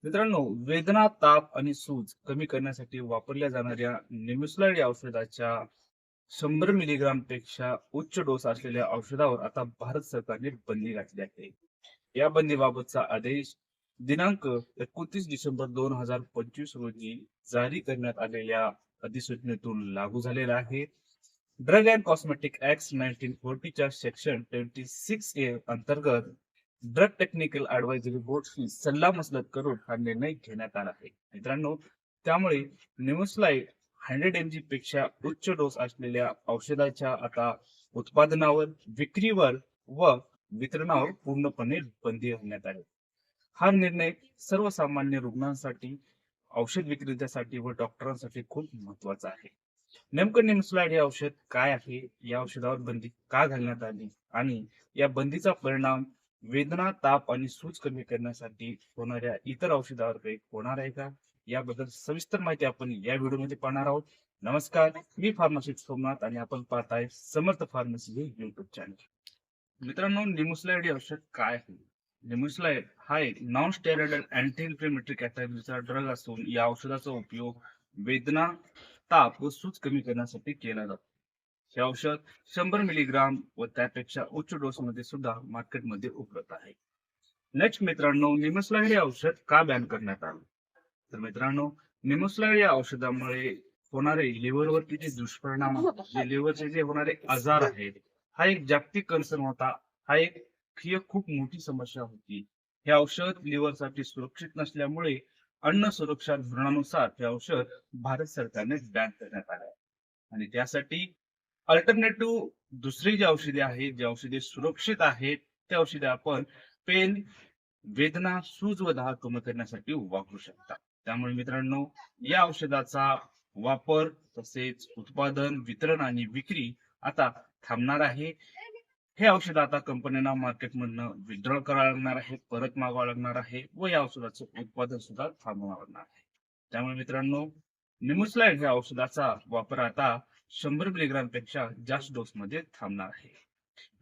मित्रांनो, वेदना, ताप आणि सूज कमी करण्यासाठी वापरल्या जाणाऱ्या नेमेस्लाईड या औषधाच्या 100 मिलीग्राम पेक्षा उच्च डोस असलेल्या औषधावर आता भारत सरकारने बंदी घातली आहे. या बंदीबाबतचा आदेश दिनांक 29 डिसेंबर 2025 रोजी जारी करण्यात आलेल्या अधिसूचनेतून लागू झालेला आहे. ड्रग अँड कॉस्मेटिक ऍक्ट 1940 च्या सेक्शन 26A अंतर्गत ड्रग टेक्निकल ऍडवायझरी बोर्डशी सल्लामसलत करून हा निर्णय घेण्यात आला आहे. मित्रांनो, त्यामुळे निमोस्लाइड 100 mg पेक्षा उच्च डोस असलेल्या औषधाच्या आता उत्पादनावर, विक्रीवर व वितरणावर पूर्णपणे बंदी घालण्यात आली. हा निर्णय सर्वसामान्य रुग्णांसाठी, औषध विक्रेत्यासाठी व डॉक्टरांसाठी खूप महत्वाचा आहे. नेमकं निमस्लाइड हे औषध काय आहे, या औषधावर बंदी का घालण्यात आली आणि या बंदीचा परिणाम वेदना, ताप आणि सूज कमी करण्यासाठी होणाऱ्या इतर औषधावर काही होणार आहे का, याबद्दल सविस्तर माहिती आपण या व्हिडिओमध्ये पाहणार आहोत. नमस्कार, मी फार्मासिस्ट सोमनाथ आणि आपण पाहताय समर्थ फार्मसी हे युट्यूब चॅनल. मित्रांनो, निमोस्लाइड हे औषध काय आहे? निमोस्लाइड हा एक नॉन स्टेरॉइडल अँटी इन्फ्लेमेटरी कॅटेगरीचा ड्रग असून या औषधाचा उपयोग वेदना, ताप व सूज कमी करण्यासाठी केला जातो. हे औषध 100 मिलीग्राम व त्यापेक्षा उच्च डोस मध्ये सुद्धा मार्केटमध्ये उपलब्ध आहे. नेक्स्ट मित्रांनो, निमोस्लाइड हे औषध का बॅन करण्यात आलं? तर मित्रांनो, निमोस्लाइड या औषधामुळे होणारे लिव्हरवरती जे दुष्परिणाम आहेत, जे लिव्हरचे जे होणारे आजार आहेत, हा एक जागतिक कन्सर्न होता. हा एक ही एक खूप मोठी समस्या होती. हे औषध लिव्हरसाठी सुरक्षित नसल्यामुळे अन्न सुरक्षा धोरणानुसार हे औषध भारत सरकारने बॅन करण्यात आले आहे. आणि त्यासाठी अल्टरनेटिव्ह दुसरी जी औषधे आहेत, जी औषधे सुरक्षित आहेत, ते औषधे आपण पेन, वेदना, सूज व दाह कमी करण्यासाठी वापरू शकता. त्यामुळे मित्रांनो, या औषधाचा वापर तसेच उत्पादन, वितरण आणि विक्री आता थांबणार आहे. हे औषध आता कंपन्यांना मार्केटमधनं विड्रॉ करावं लागणार आहे, परत मागवावं लागणार आहे व या औषधाचं उत्पादन सुद्धा थांबवावं लागणार आहे. त्यामुळे मित्रांनो, निमोस्लाइड या औषधाचा वापर आता 100 मिलीग्राम पेक्षा जास्त डोस मध्ये थांबणार आहे.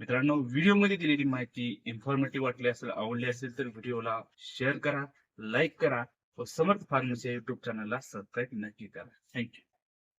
मित्रांनो, व्हिडिओ मध्ये दिलेली माहिती इन्फॉर्मेटिव्ह वाटली असेल, आवडली असेल तर व्हिडिओला शेअर करा, लाईक करा व समर्थ फार्मसी युट्यूब चॅनलला सबस्क्राईब नक्की करा. थँक्यू.